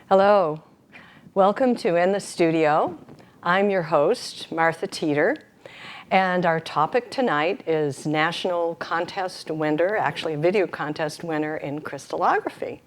Hello. Welcome to In the Studio. I'm your host, Martha Teeter, and our topic tonight is National Contest winner, actually a video contest winner in crystallography.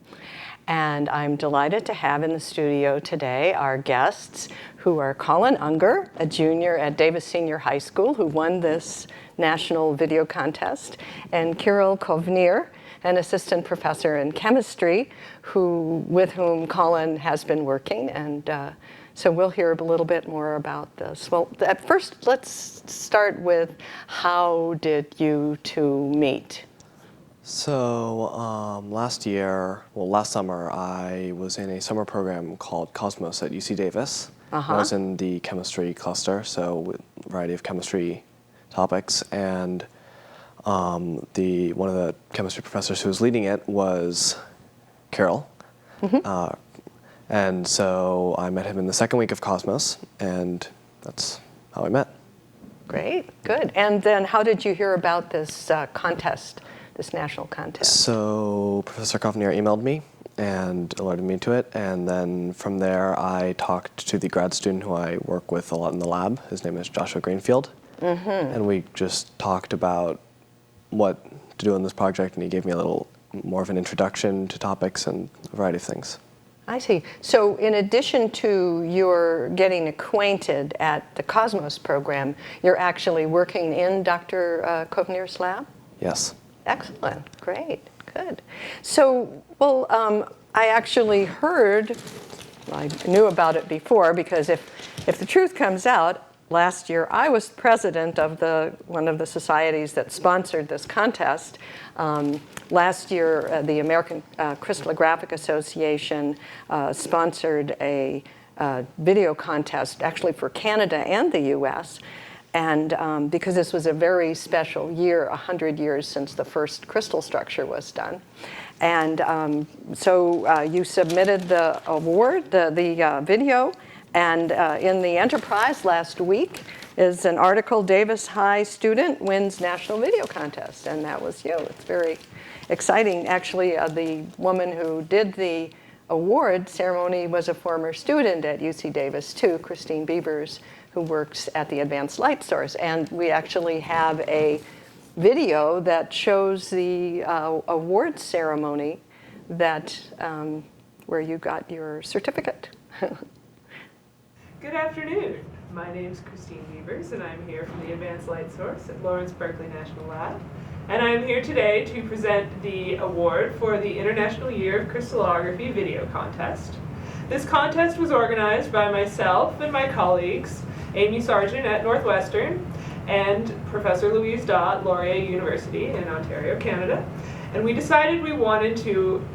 And I'm delighted to have in the studio today our guests, who are Colin Unger, a junior at Davis Senior High School, who won this national video contest, and Kirill Kovnir, an assistant professor in chemistry with whom Colin has been working. And so we'll hear a little bit more about this. Well, at first, let's start with how did you two meet? So last summer, I was in a summer program called Cosmos at UC Davis. I was in the chemistry cluster, so with a variety of chemistry topics. And one of the chemistry professors who was leading it was Kirill. And so I met him in the second week of Cosmos, and that's how I met. Great, good. And then how did you hear about this contest, this national contest? So Professor Kovnir emailed me and alerted me to it, and then from there I talked to the grad student who I work with a lot in the lab. His name is Joshua Greenfield, and we just talked about what to do in this project, and he gave me a little more of an introduction to topics and a variety of things. I see. So in addition to your getting acquainted at the Cosmos program, you're actually working in Dr. Kovnir's lab? Yes. Excellent. Great. Good. So, well, I actually heard, I knew about it before, because if the truth comes out, last year I was president of one of the societies that sponsored this contest. Last year, the American Crystallographic Association sponsored a video contest, actually for Canada and the US. And because this was a very special year, 100 years since the first crystal structure was done. And so you submitted the award, the video, and in the Enterprise last week is an article, Davis High Student Wins National Video Contest, and that was you. It's very exciting. Actually, the woman who did the award ceremony was a former student at UC Davis too, Christine Beavers, who works at the Advanced Light Source. And we actually have a video that shows the award ceremony where you got your certificate. Good afternoon. My name is Christine Beavers, and I'm here from the Advanced Light Source at Lawrence Berkeley National Lab. And I'm here today to present the award for the International Year of Crystallography Video Contest. This contest was organized by myself and my colleagues, Amy Sargent at Northwestern and Professor Louise Daw at Laurier University in Ontario, Canada. And we decided we wanted to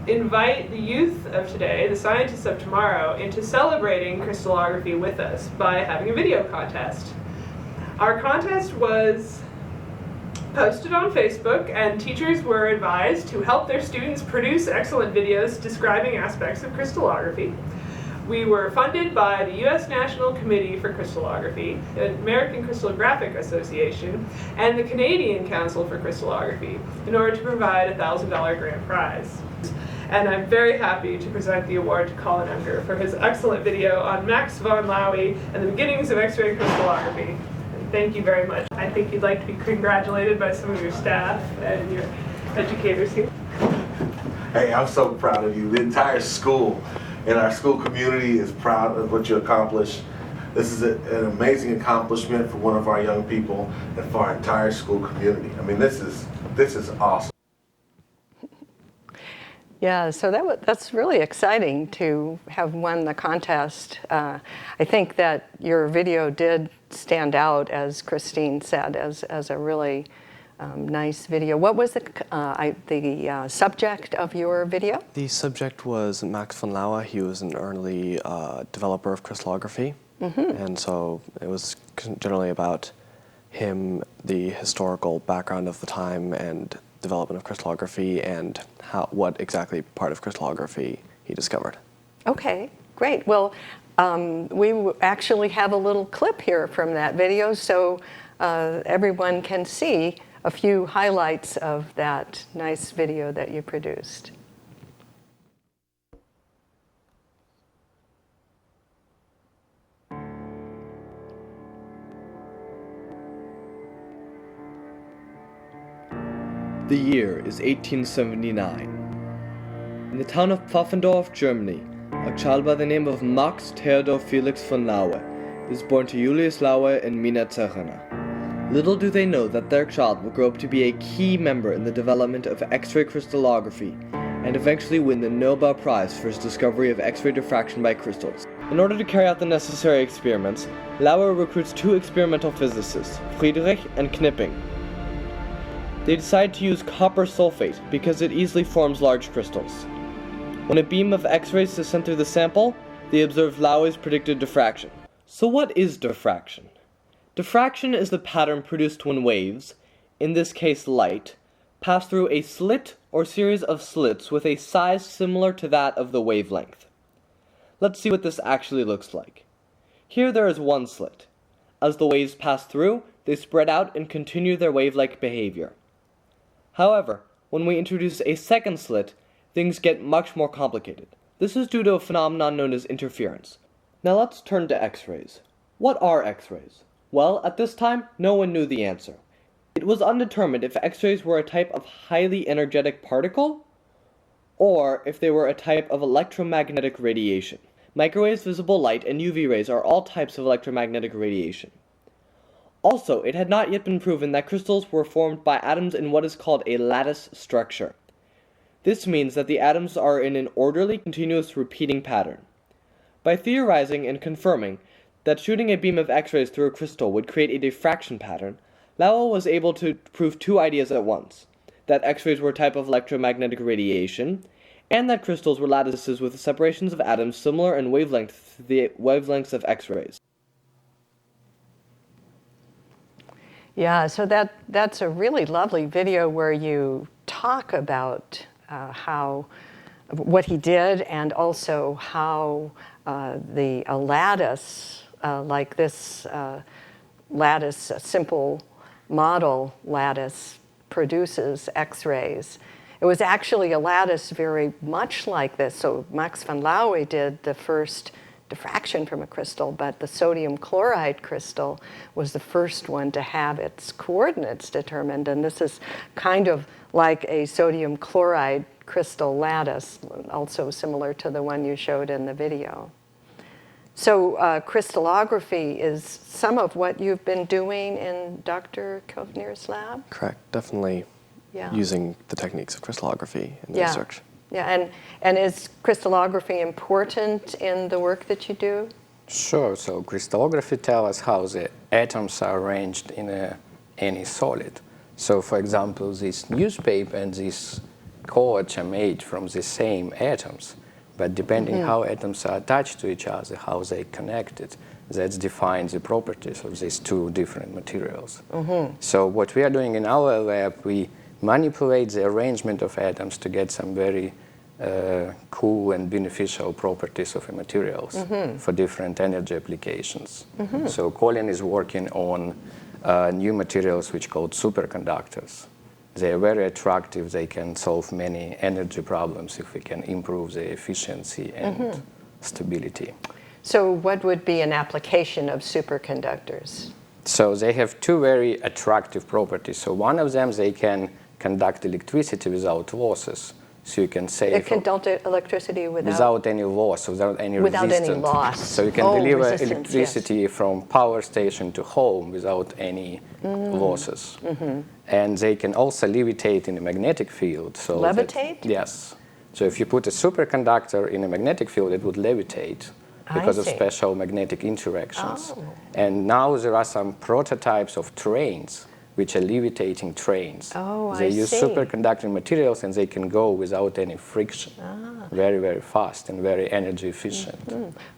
invite the youth of today, the scientists of tomorrow, into celebrating crystallography with us by having a video contest. Our contest was posted on Facebook, and teachers were advised to help their students produce excellent videos describing aspects of crystallography. We were funded by the U.S. National Committee for Crystallography, the American Crystallographic Association, and the Canadian Council for Crystallography in order to provide a $1,000 grand prize. And I'm very happy to present the award to Colin Unger for his excellent video on Max von Laue and the beginnings of X-ray crystallography. And thank you very much. I think you'd like to be congratulated by some of your staff and your educators here. Hey, I'm so proud of you. The entire school and our school community is proud of what you accomplished. This is an amazing accomplishment for one of our young people and for our entire school community. I mean, this is awesome. Yeah, so that's really exciting to have won the contest. I think that your video did stand out, as Christine said, as a really nice video. What was the subject of your video? The subject was Max von Laue. He was an early developer of crystallography, and so it was generally about him, the historical background of the time, and development of crystallography, and what exactly part of crystallography he discovered. Okay, great. Well, we actually have a little clip here from that video, so everyone can see a few highlights of that nice video that you produced. The year is 1879. In the town of Pfaffendorf, Germany, a child by the name of Max Theodor Felix von Laue is born to Julius Laue and Mina Zerriner. Little do they know that their child will grow up to be a key member in the development of X-ray crystallography and eventually win the Nobel Prize for his discovery of X-ray diffraction by crystals. In order to carry out the necessary experiments, Laue recruits two experimental physicists, Friedrich and Knipping. They decide to use copper sulfate because it easily forms large crystals. When a beam of X-rays is sent through the sample, they observe Laue's predicted diffraction. So what is diffraction? Diffraction is the pattern produced when waves, in this case light, pass through a slit or series of slits with a size similar to that of the wavelength. Let's see what this actually looks like. Here there is one slit. As the waves pass through, they spread out and continue their wave-like behavior. However, when we introduce a second slit, things get much more complicated. This is due to a phenomenon known as interference. Now let's turn to X-rays. What are X-rays? Well, at this time, no one knew the answer. It was undetermined if X-rays were a type of highly energetic particle, or if they were a type of electromagnetic radiation. Microwaves, visible light, and UV rays are all types of electromagnetic radiation. Also, it had not yet been proven that crystals were formed by atoms in what is called a lattice structure. This means that the atoms are in an orderly, continuous, repeating pattern. By theorizing and confirming that shooting a beam of X-rays through a crystal would create a diffraction pattern, Laue was able to prove two ideas at once: that X-rays were a type of electromagnetic radiation, and that crystals were lattices with separations of atoms similar in wavelength to the wavelengths of X-rays. Yeah, so that's a really lovely video where you talk about what he did, and also how a lattice like this lattice, a simple model lattice, produces X-rays. It was actually a lattice very much like this. So Max von Laue did the first diffraction from a crystal, but the sodium chloride crystal was the first one to have its coordinates determined. And this is kind of like a sodium chloride crystal lattice, also similar to the one you showed in the video. So crystallography is some of what you've been doing in Dr. Kovnir's lab? Correct, definitely using the techniques of crystallography in the research. Yeah, and is crystallography important in the work that you do? Sure, so crystallography tells us how the atoms are arranged in any solid. So for example, this newspaper and this cord are made from the same atoms, but depending how atoms are attached to each other, how they connected, that defines the properties of these two different materials. So what we are doing in our lab, we manipulate the arrangement of atoms to get some very cool and beneficial properties of the materials for different energy applications. So Colin is working on new materials which are called superconductors. They are very attractive. They can solve many energy problems if we can improve the efficiency and stability. So what would be an application of superconductors? So they have two very attractive properties. So one of them, they can conduct electricity without losses. So you can save... It can conduct electricity without any loss, without any without resistance. any loss. So you can deliver electricity from power station to home without any losses. And they can also levitate in a magnetic field. So levitate? Yes. So if you put a superconductor in a magnetic field, it would levitate because of special magnetic interactions. And now there are some prototypes of trains which are levitating trains. They use superconducting materials and they can go without any friction. Very, very fast and very energy efficient.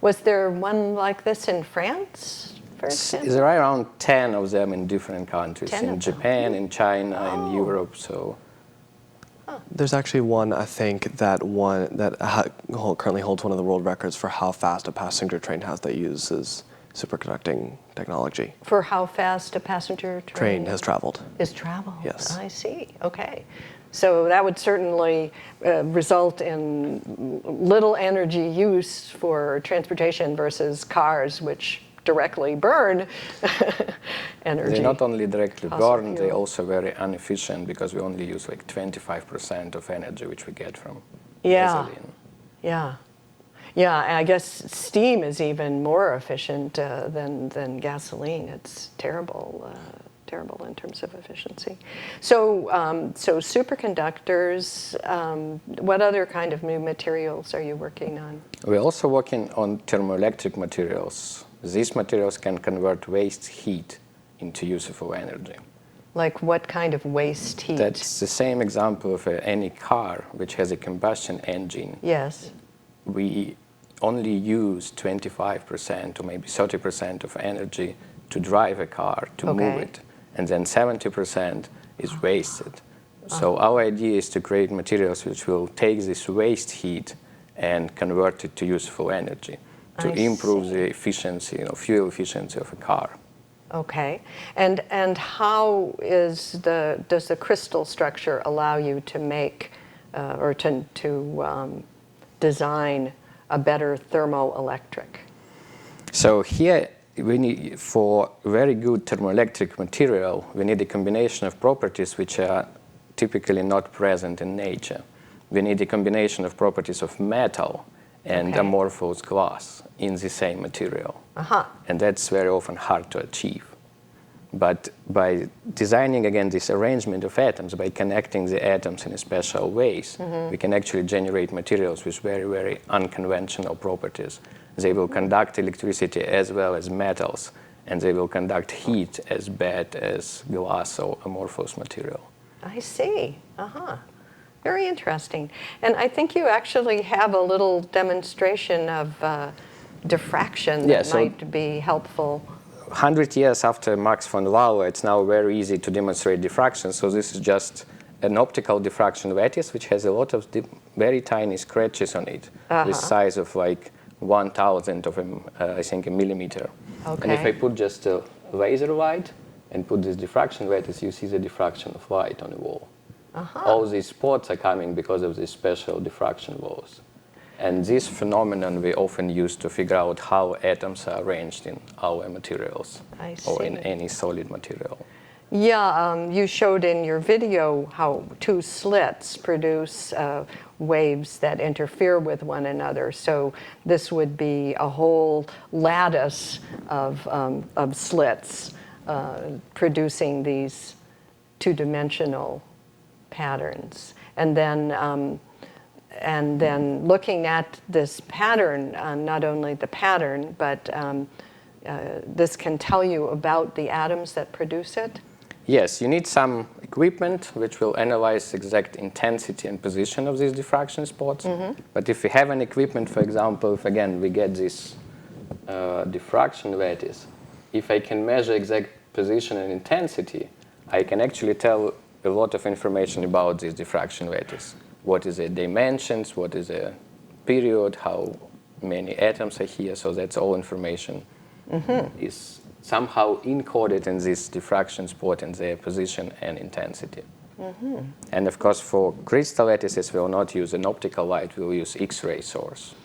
Was there one like this in France, for example? There are around 10 of them in different countries. In Japan, in China, in Europe. So. There's actually one, I think, that currently holds one of the world records for how fast a passenger train has that uses superconducting technology. For how fast a passenger train has traveled. Is traveled? Yes. I see. Okay. So that would certainly result in little energy use for transportation versus cars, which directly burn energy. They not only directly Fossil burn, they're fuel. also very inefficient because we only use like 25% of energy which we get from Yeah. gasoline. Yeah. Yeah, and I guess steam is even more efficient than gasoline. It's terrible, terrible in terms of efficiency. So, so superconductors, what other kind of new materials are you working on? We're also working on thermoelectric materials. These materials can convert waste heat into useful energy. Like what kind of waste heat? That's the same example of any car which has a combustion engine. Yes. We only use 25% or maybe 30% of energy to drive a car, to move it. And then 70% is wasted. So our idea is to create materials which will take this waste heat and convert it to useful energy to improve the efficiency, fuel efficiency of a car. Okay. And how does the crystal structure allow you to make or to design a better thermoelectric? So here we need, for very good thermoelectric material, we need a combination of properties which are typically not present in nature. We need a combination of properties of metal and amorphous glass in the same material. And that's very often hard to achieve. But by designing, again, this arrangement of atoms, by connecting the atoms in special ways, we can actually generate materials with very, very unconventional properties. They will conduct electricity as well as metals, and they will conduct heat as bad as glass or amorphous material. I see. Very interesting. And I think you actually have a little demonstration of diffraction that might be helpful. 100 years after Max von Laue, it's now very easy to demonstrate diffraction. So this is just an optical diffraction lattice, which has a lot of very tiny scratches on it, with size of like 1,000 of I think, a millimeter. And if I put just a laser light and put this diffraction lattice, you see the diffraction of light on the wall. All these spots are coming because of these special diffraction laws. And this phenomenon we often use to figure out how atoms are arranged in our materials or in any solid material. Yeah, you showed in your video how two slits produce waves that interfere with one another. So this would be a whole lattice of slits producing these two-dimensional patterns. And then looking at this pattern, not only the pattern, but this can tell you about the atoms that produce it? Yes, you need some equipment which will analyze exact intensity and position of these diffraction spots. But if we have an equipment, for example, if again we get this diffraction lattice, if I can measure exact position and intensity, I can actually tell a lot of information about this diffraction lattice. What is the dimensions, what is the period, how many atoms are here. So that's all information is somehow encoded in this diffraction spot and their position and intensity. And of course, for crystal lattices, we will not use an optical light, we will use X-ray source.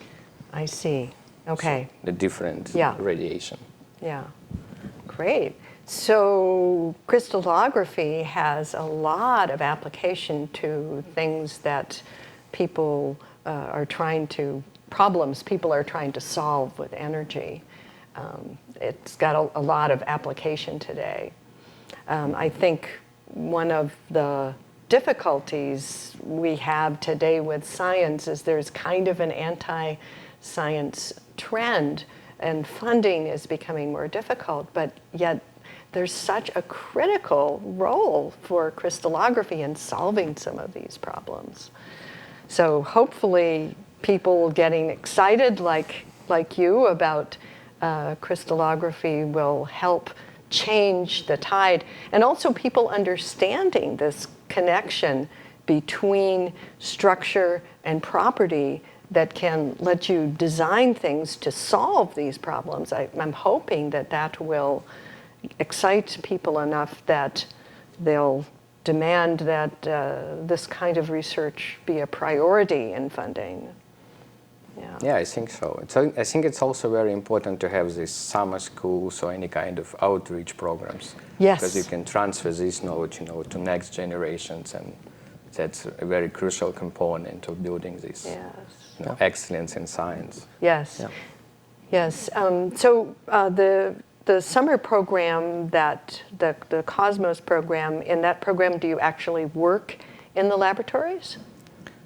I see. Okay. So the different radiation. Yeah. Great. So crystallography has a lot of application to things that people problems people are trying to solve with energy. It's got a lot of application today. I think one of the difficulties we have today with science is there's kind of an anti-science trend, and funding is becoming more difficult, but yet there's such a critical role for crystallography in solving some of these problems. So hopefully people getting excited like you about crystallography will help change the tide, and also people understanding this connection between structure and property that can let you design things to solve these problems. I'm hoping that will excite people enough that they'll demand that this kind of research be a priority in funding. Yeah, I think so. I think it's also very important to have these summer schools or any kind of outreach programs. Yes. Because you can transfer this knowledge, to next generations, and that's a very crucial component of building this excellence in science. Yes. Yeah. Yes. So the summer program, the Cosmos program, in that program, do you actually work in the laboratories?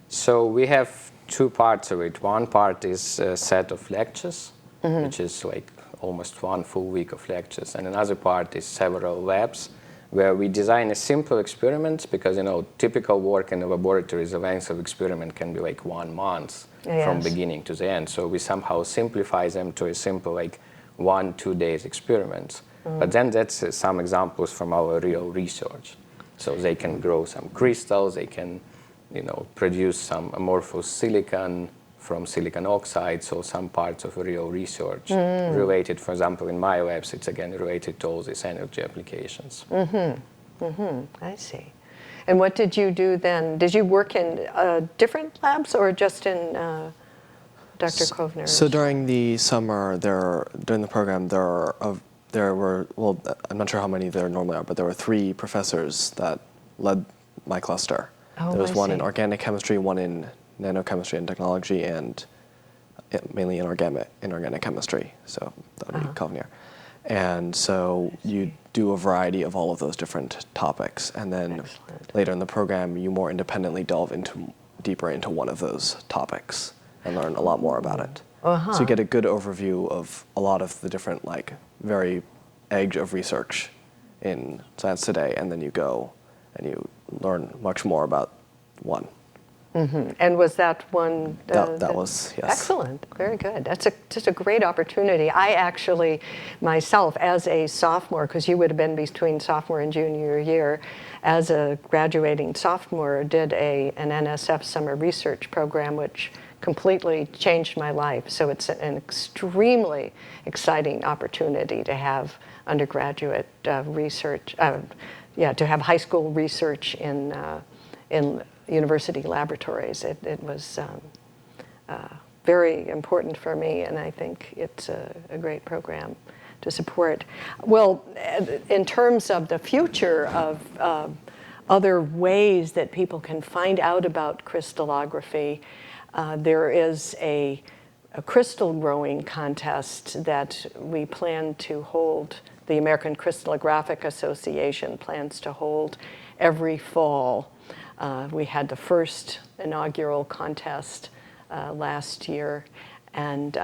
So we have two parts of it. One part is a set of lectures, which is like almost one full week of lectures, and another part is several labs where we design a simple experiments, because typical work in the laboratory, the length of experiment can be like 1 month from beginning to the end. So we somehow simplify them to a simple 1-2 days experiments. But then that's some examples from our real research. So they can grow some crystals, they can produce some amorphous silicon from silicon oxide, so some parts of real research related, for example, in my labs, it's again related to all these energy applications. I see. And what did you do then? Did you work in different labs or just in Dr. Kovnir's? So during the summer, during the program, there were, well, I'm not sure how many there normally are, but there were 3 professors that led my cluster. There was one in organic chemistry, one in nanochemistry and technology, and mainly in organic chemistry. So that would be Kovnir. And so you do a variety of all of those different topics, and then later in the program, you more independently delve deeper into one of those topics and learn a lot more about it. So you get a good overview of a lot of the different, very edge of research in science today, and then you go and you learn much more about one. And was that one? That was, yes. Excellent, very good. That's just a great opportunity. I actually, myself, as a sophomore, because you would have been between sophomore and junior year, as a graduating sophomore, did an NSF summer research program, which completely changed my life. So it's an extremely exciting opportunity to have undergraduate research, to have high school research in university laboratories. It was very important for me, and I think it's a great program to support. Well, in terms of the future of other ways that people can find out about crystallography, there is a crystal growing contest that we plan to hold. The American Crystallographic Association plans to hold every fall. We had the first inaugural contest last year, and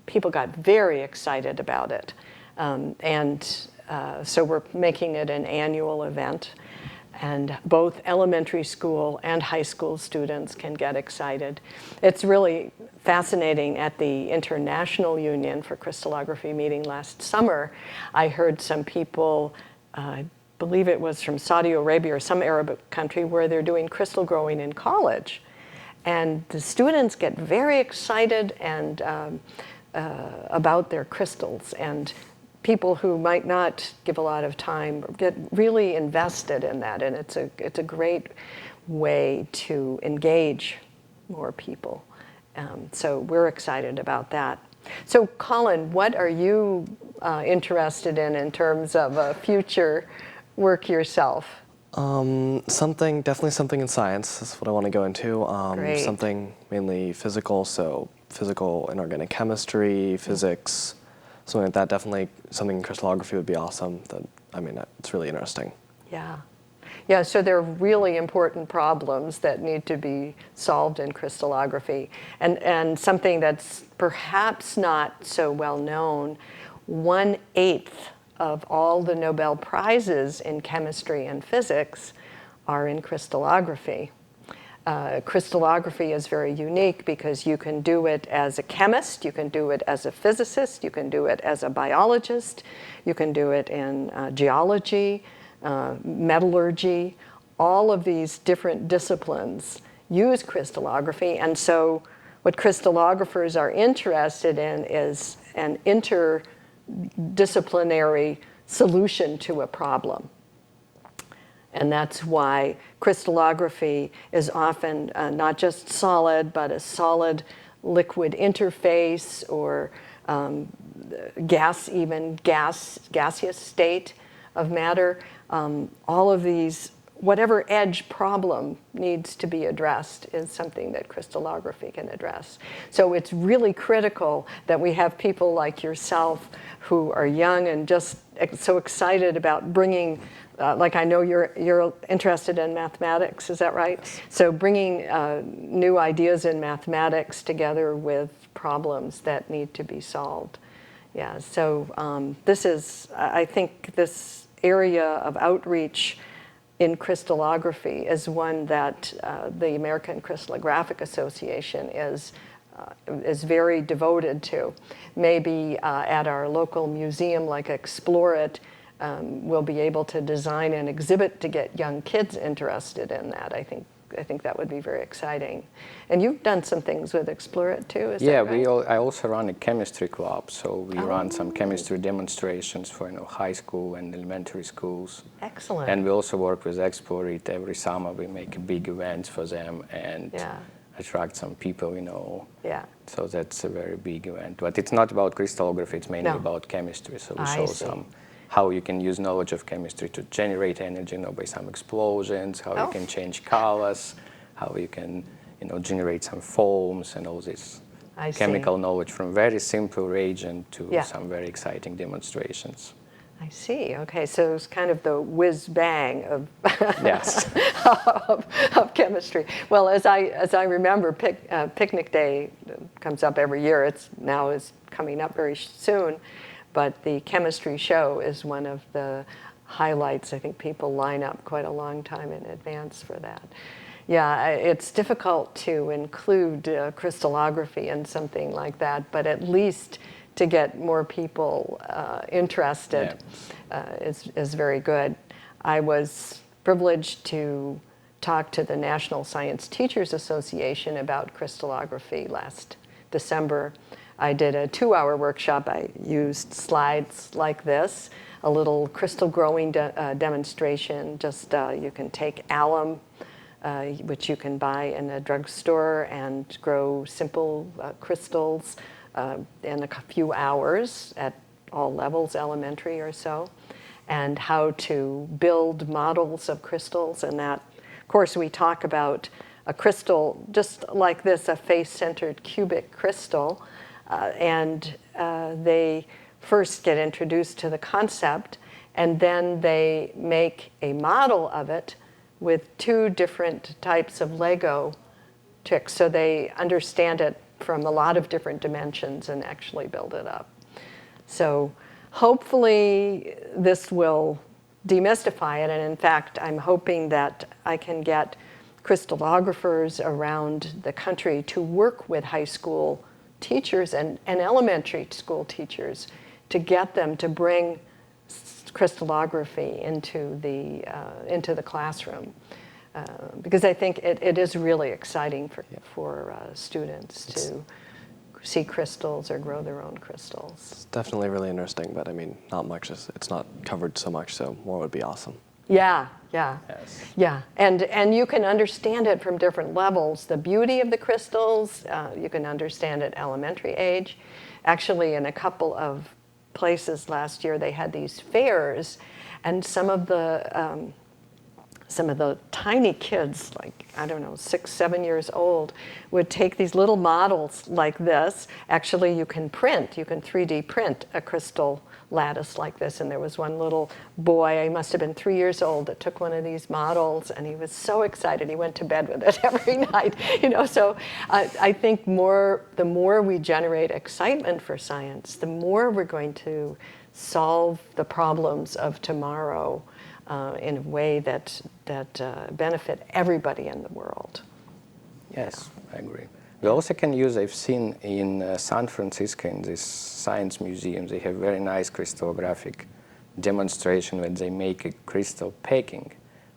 people got very excited about it. So we're making it an annual event, and both elementary school and high school students can get excited. It's really fascinating. At the International Union for Crystallography meeting last summer, I heard some people, I believe it was from Saudi Arabia or some Arab country, where they're doing crystal growing in college. And the students get very excited and about their crystals, and people who might not give a lot of time get really invested in that, and it's a great way to engage more people. So we're excited about that. So Colin, what are you interested in terms of future work yourself? Definitely something in science. That's what I want to go into. Great. Something mainly physical, so physical and organic chemistry, physics, something like that. Definitely something in crystallography would be awesome. It's really interesting. Yeah. Yeah, so there are really important problems that need to be solved in crystallography. And something that's perhaps not so well known, 1/8 of all the Nobel Prizes in chemistry and physics are in crystallography. Crystallography is very unique because you can do it as a chemist, you can do it as a physicist, you can do it as a biologist, you can do it in geology, metallurgy. All of these different disciplines use crystallography, and so what crystallographers are interested in is an interdisciplinary solution to a problem. And that's why crystallography is often not just solid, but a solid liquid interface or gaseous state of matter. All of these, whatever edge problem needs to be addressed is something that crystallography can address. So it's really critical that we have people like yourself who are young and just so excited about bringing, like I know you're interested in mathematics, is that right? So bringing new ideas in mathematics together with problems that need to be solved. Yeah, so I think this area of outreach in crystallography is one that the American Crystallographic Association is very devoted to. Maybe at our local museum like Explore It, we'll be able to design an exhibit to get young kids interested in that. I think that would be very exciting. And you've done some things with Explore It too, is that right? I also run a chemistry club, so we run some chemistry demonstrations for high school and elementary schools. Excellent. And we also work with Explore It. Every summer we make big events for them and attract some people, Yeah. So that's a very big event. But it's not about crystallography, it's mainly about chemistry. So we show how you can use knowledge of chemistry to generate energy, by some explosions, how you can change colors, how you can, generate some foams and all this chemical knowledge from very simple reagent to some very exciting demonstrations. I see. Okay, so it's kind of the whiz bang of yes. of chemistry. Well, as I remember, Picnic Day comes up every year. It's coming up very soon, but the chemistry show is one of the highlights. I think people line up quite a long time in advance for that. Yeah, it's difficult to include crystallography in something like that, but at least to get more people interested is very good. I was privileged to talk to the National Science Teachers Association about crystallography last December. I did a 2-hour workshop. I used slides like this, a little crystal growing demonstration. Just you can take alum, which you can buy in a drugstore, and grow simple crystals in a few hours at all levels, elementary or so, and how to build models of crystals. And that, of course, we talk about a crystal just like this, a face-centered cubic crystal, and they first get introduced to the concept, and then they make a model of it with 2 different types of Lego tricks, so they understand it from a lot of different dimensions and actually build it up. So hopefully this will demystify it, and in fact I'm hoping that I can get crystallographers around the country to work with high school teachers and elementary school teachers to get them to bring crystallography into the classroom. Because I think it is really exciting for students to see crystals or grow their own crystals. It's definitely really interesting, but I mean, not much. It's not covered so much, so more would be awesome. Yeah. Yes. Yeah, and you can understand it from different levels. The beauty of the crystals, you can understand at elementary age. Actually, in a couple of places last year, they had these fairs, and some of the tiny kids, like, I don't know, 6, 7 years old, would take these little models like this. Actually, you can 3D print a crystal lattice like this. And there was one little boy, he must have been 3 years old, that took one of these models, and he was so excited. He went to bed with it every night. So I think the more we generate excitement for science, the more we're going to solve the problems of tomorrow in a way that benefit everybody in the world. Yes, I agree. We also can use, I've seen in San Francisco, in this science museum, they have very nice crystallographic demonstration when they make a crystal packing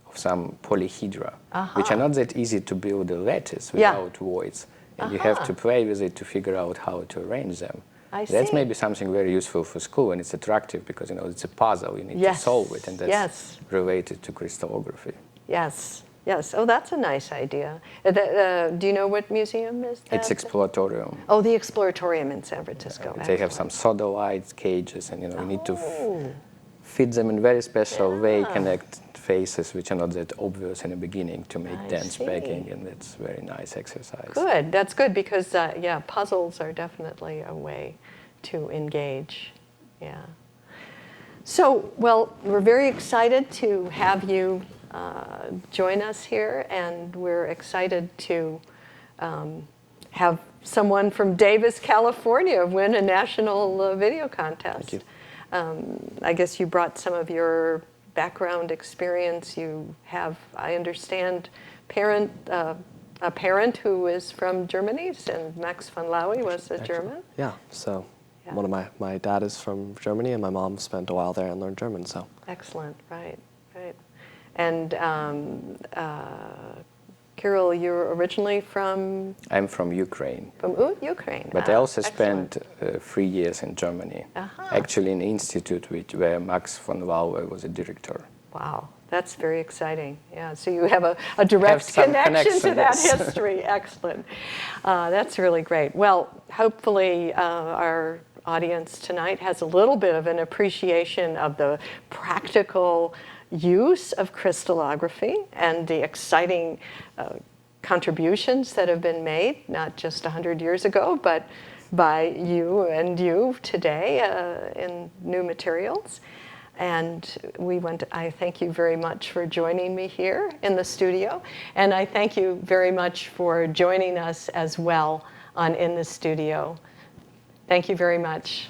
of some polyhedra, which are not that easy to build a lattice without voids. And you have to play with it to figure out how to arrange them. That's maybe something very useful for school, and it's attractive because it's a puzzle. You need to solve it, and that's related to crystallography. Yes, Yes. Oh, that's a nice idea. Do you know what museum is that? It's Exploratorium. Oh, the Exploratorium in San Francisco. They have Excellent. some sodalites, cages, and you need to Oh. feed them in very special way, Yeah. connect faces which are not that obvious in the beginning to make I dense see. packing, and it's very nice exercise. Good. That's good because yeah, puzzles are definitely a way to engage. Yeah. So, well, we're very excited to have you join us here, and we're excited to have someone from Davis, California, win a national video contest. Thank you. I guess you brought some of your background experience. You have, I understand, a parent who is from Germany, and Max von Laue was a German. Yeah, so Yeah. one of my dad is from Germany, and my mom spent a while there and learned German, so. Excellent, right. And Kirill, you're originally from I'm from Ukraine, Ukraine. but I also Excellent. spent 3 years in Germany, Aha. actually in an institute where Max von Laue was a director. Wow, that's very exciting. Yeah, so you have a direct some connection to that connections. history. Excellent. That's really great. Well, hopefully our audience tonight has a little bit of an appreciation of the practical use of crystallography and the exciting contributions that have been made, not just 100 years ago, but by you today in new materials. And I thank you very much for joining me here in the studio. And I thank you very much for joining us as well on In the Studio. Thank you very much.